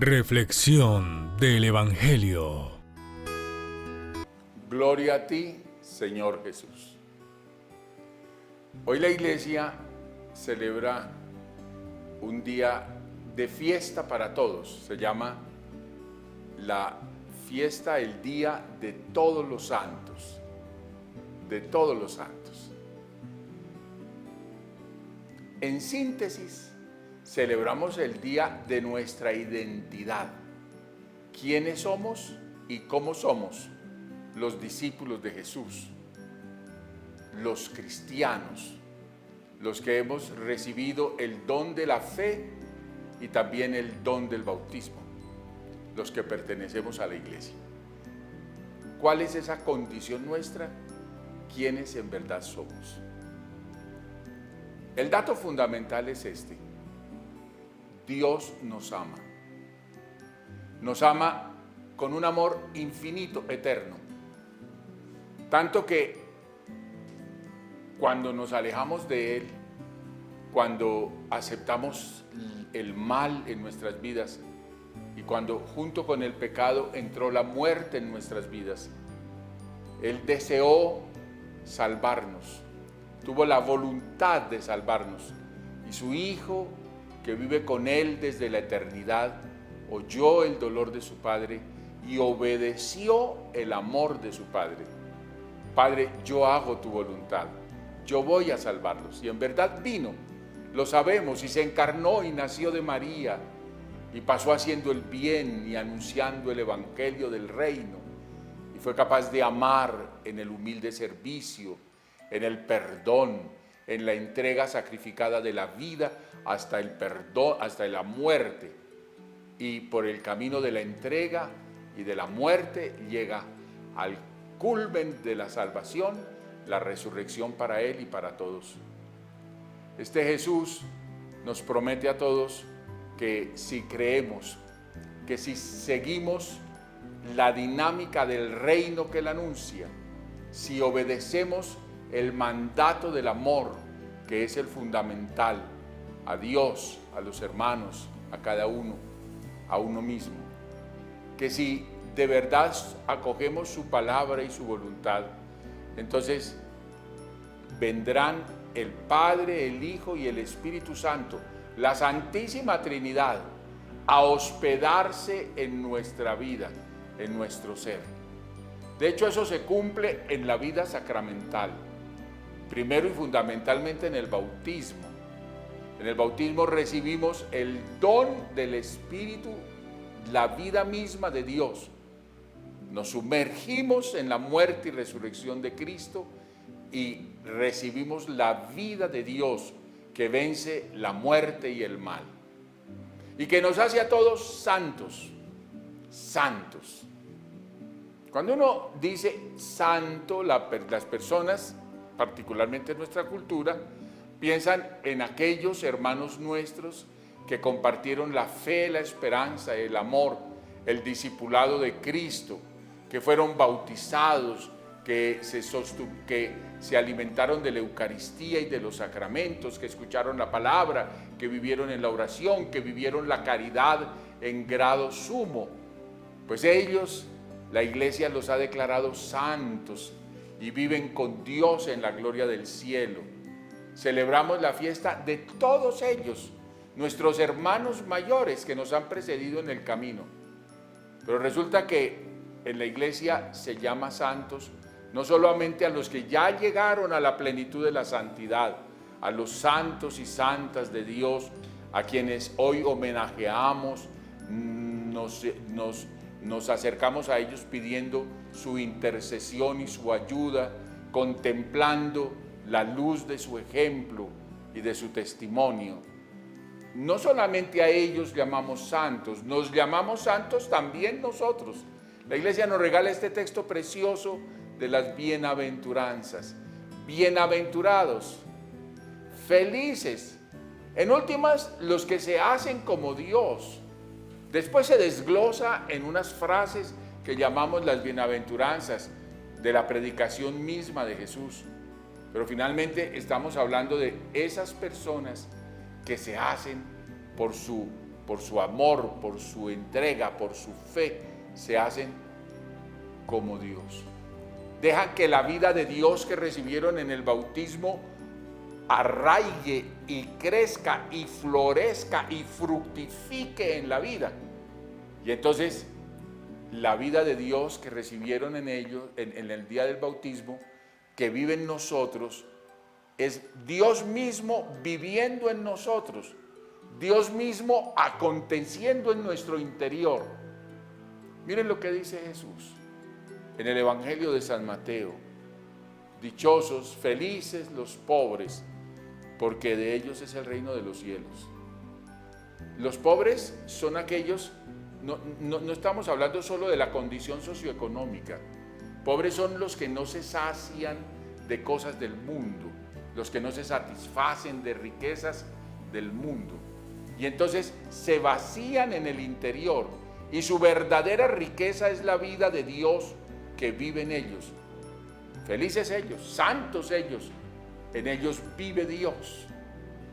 Reflexión del Evangelio. Gloria a ti, Señor Jesús. Hoy la iglesia celebra un día de fiesta para todos. Se llama la fiesta, el Día de Todos los Santos. De todos los santos. En síntesis, celebramos el día de nuestra identidad. ¿Quiénes somos y cómo somos los discípulos de Jesús? Los cristianos, los que hemos recibido el don de la fe y también el don del bautismo, los que pertenecemos a la iglesia. ¿Cuál es esa condición nuestra? ¿Quiénes en verdad somos? El dato fundamental es este: Dios nos ama. Nos ama con un amor infinito, eterno. Tanto que cuando nos alejamos de Él, cuando aceptamos el mal en nuestras vidas y cuando junto con el pecado entró la muerte en nuestras vidas, Él deseó salvarnos, tuvo la voluntad de salvarnos, y su Hijo, que vive con Él desde la eternidad, oyó el dolor de su Padre y obedeció el amor de su Padre. Padre, yo hago tu voluntad, yo voy a salvarlos. Y en verdad vino, lo sabemos, y se encarnó y nació de María, y pasó haciendo el bien y anunciando el evangelio del reino, y fue capaz de amar en el humilde servicio, en el perdón, en la entrega sacrificada de la vida hasta el perdón, hasta la muerte. Y por el camino de la entrega y de la muerte llega al culmen de la salvación, la resurrección para Él y para todos. Este Jesús nos promete a todos que si creemos, que si seguimos la dinámica del reino que Él anuncia, si obedecemos el mandato del amor, que es el fundamental, a Dios, a los hermanos, a cada uno, a uno mismo, que si de verdad acogemos su palabra y su voluntad, entonces vendrán el Padre, el Hijo y el Espíritu Santo, la Santísima Trinidad, a hospedarse en nuestra vida, en nuestro ser. De hecho, eso se cumple en la vida sacramental, primero y fundamentalmente en el bautismo. En el bautismo recibimos el don del Espíritu, la vida misma de Dios. Nos sumergimos en la muerte y resurrección de Cristo y recibimos la vida de Dios que vence la muerte y el mal. Y que nos hace a todos santos, santos. Cuando uno dice santo, las personas, particularmente en nuestra cultura, piensan en aquellos hermanos nuestros que compartieron la fe, la esperanza, el amor, el discipulado de Cristo, que fueron bautizados, que se alimentaron de la Eucaristía y de los sacramentos, que escucharon la palabra, que vivieron en la oración, que vivieron la caridad en grado sumo. Pues ellos, la Iglesia los ha declarado santos y viven con Dios en la gloria del cielo. Celebramos la fiesta de todos ellos, nuestros hermanos mayores que nos han precedido en el camino. Pero resulta que en la iglesia se llama santos no solamente a los que ya llegaron a la plenitud de la santidad, a los santos y santas de Dios, a quienes hoy homenajeamos, nos acercamos a ellos pidiendo su intercesión y su ayuda, contemplando la luz de su ejemplo y de su testimonio. No solamente a ellos llamamos santos, nos llamamos santos también nosotros. La iglesia nos regala este texto precioso de las bienaventuranzas. Bienaventurados, felices, en últimas los que se hacen como Dios. Después se desglosa en unas frases que llamamos las bienaventuranzas de la predicación misma de Jesús. Pero finalmente estamos hablando de esas personas que se hacen por su por su amor, por su entrega, por su fe, se hacen como Dios. Dejan que la vida de Dios que recibieron en el bautismo arraigue y crezca y florezca y fructifique en la vida. Y entonces la vida de Dios que recibieron en ellos, en el día del bautismo, que vive en nosotros, es Dios mismo viviendo en nosotros, Dios mismo aconteciendo en nuestro interior. Miren lo que dice Jesús en el Evangelio de San Mateo: dichosos, felices los pobres, porque de ellos es el reino de los cielos. Los pobres son aquellos, no estamos hablando solo de la condición socioeconómica. Pobres son los que no se sacian de cosas del mundo, los que no se satisfacen de riquezas del mundo. Y entonces se vacían en el interior, y su verdadera riqueza es la vida de Dios que vive en ellos. Felices ellos, santos ellos, en ellos vive Dios.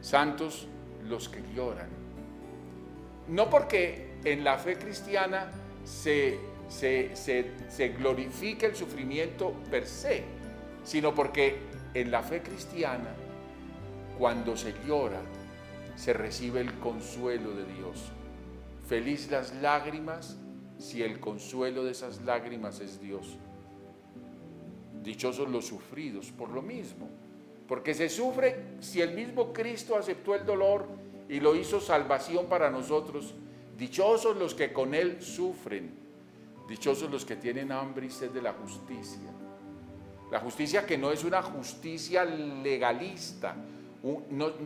Santos los que lloran. No porque en la fe cristiana se glorifique el sufrimiento per se, sino porque en la fe cristiana, cuando se llora, se recibe el consuelo de Dios. Feliz las lágrimas si el consuelo de esas lágrimas es Dios. Dichosos los sufridos por lo mismo, porque se sufre si el mismo Cristo aceptó el dolor y lo hizo salvación para nosotros. Dichosos los que con Él sufren, dichosos los que tienen hambre y sed de la justicia. La justicia que no es una justicia legalista.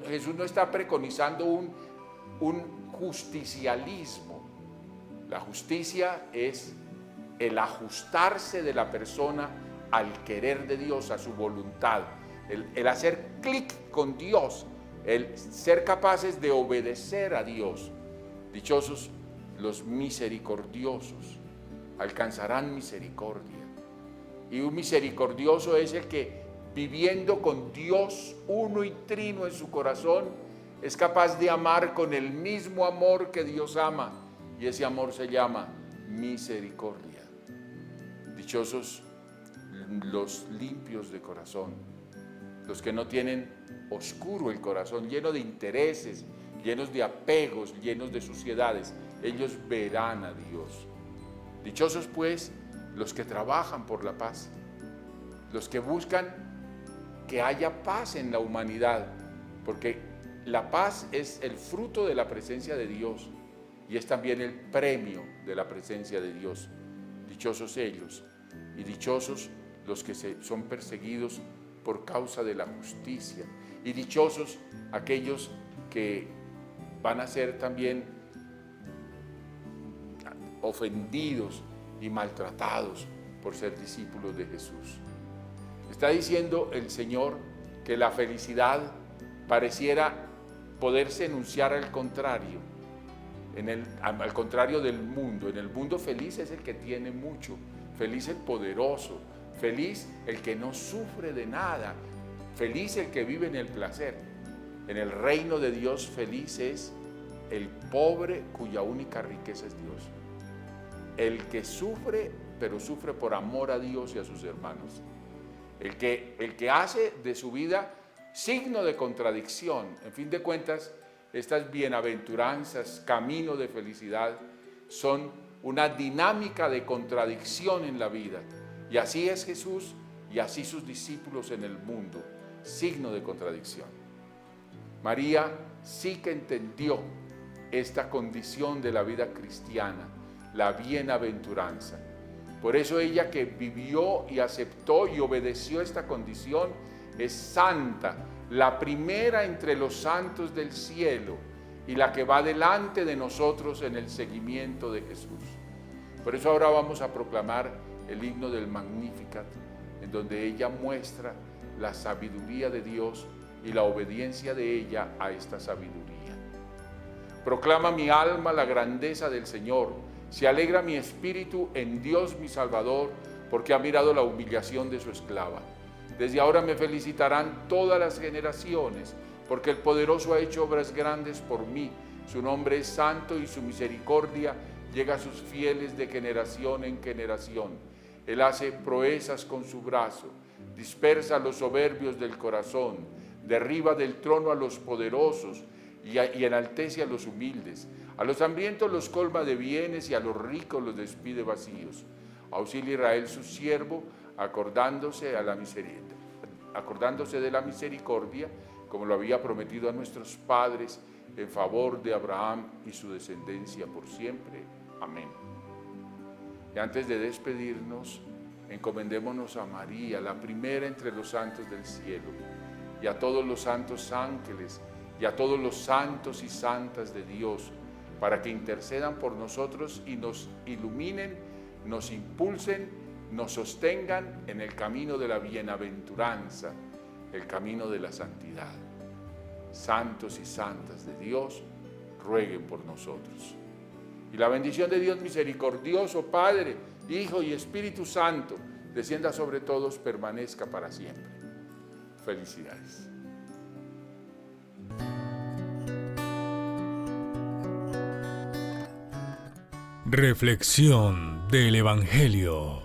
Jesús no está preconizando un justicialismo. La justicia es el ajustarse de la persona al querer de Dios, a su voluntad, el hacer clic con Dios, el ser capaces de obedecer a Dios. Dichosos los misericordiosos, alcanzarán misericordia. Y un misericordioso es el que, viviendo con Dios uno y trino en su corazón, es capaz de amar con el mismo amor que Dios ama, y ese amor se llama misericordia. Dichosos los limpios de corazón, los que no tienen oscuro el corazón, lleno de intereses, llenos de apegos, llenos de suciedades. Ellos verán a Dios. Dichosos pues los que trabajan por la paz, los que buscan que haya paz en la humanidad, porque la paz es el fruto de la presencia de Dios y es también el premio de la presencia de Dios. Dichosos ellos, y dichosos los que son perseguidos por causa de la justicia, y dichosos aquellos que van a ser también ofendidos y maltratados por ser discípulos de Jesús. Está diciendo el Señor que la felicidad pareciera poderse enunciar al contrario, al contrario del mundo. En el mundo feliz es el que tiene mucho, feliz el poderoso, feliz el que no sufre de nada, feliz el que vive en el placer. En el reino de Dios feliz es el pobre cuya única riqueza es Dios. El que sufre, pero sufre por amor a Dios y a sus hermanos. El que hace de su vida signo de contradicción. En fin de cuentas, estas bienaventuranzas, camino de felicidad, son una dinámica de contradicción en la vida. Y así es Jesús y así sus discípulos en el mundo, signo de contradicción. María sí que entendió esta condición de la vida cristiana, la bienaventuranza. Por eso ella, que vivió y aceptó y obedeció esta condición, es santa, la primera entre los santos del cielo y la que va delante de nosotros en el seguimiento de Jesús. Por eso ahora vamos a proclamar el himno del Magnificat, en donde ella muestra la sabiduría de Dios y la obediencia de ella a esta sabiduría. Proclama mi alma la grandeza del Señor, se alegra mi espíritu en Dios mi Salvador, porque ha mirado la humillación de su esclava. Desde ahora me felicitarán todas las generaciones, porque el poderoso ha hecho obras grandes por mí. Su nombre es santo y su misericordia llega a sus fieles de generación en generación. Él hace proezas con su brazo, dispersa a los soberbios del corazón, derriba del trono a los poderosos y enaltece a los humildes. A los hambrientos los colma de bienes y a los ricos los despide vacíos. Auxilia a Israel su siervo, acordándose de la misericordia, como lo había prometido a nuestros padres, en favor de Abraham y su descendencia por siempre. Amén. Y antes de despedirnos, encomendémonos a María, la primera entre los santos del cielo, y a todos los santos ángeles, y a todos los santos y santas de Dios, para que intercedan por nosotros y nos iluminen, nos impulsen, nos sostengan en el camino de la bienaventuranza, el camino de la santidad. Santos y santas de Dios, rueguen por nosotros. Y la bendición de Dios misericordioso, Padre, Hijo y Espíritu Santo, descienda sobre todos, permanezca para siempre. Felicidades. Reflexión del Evangelio.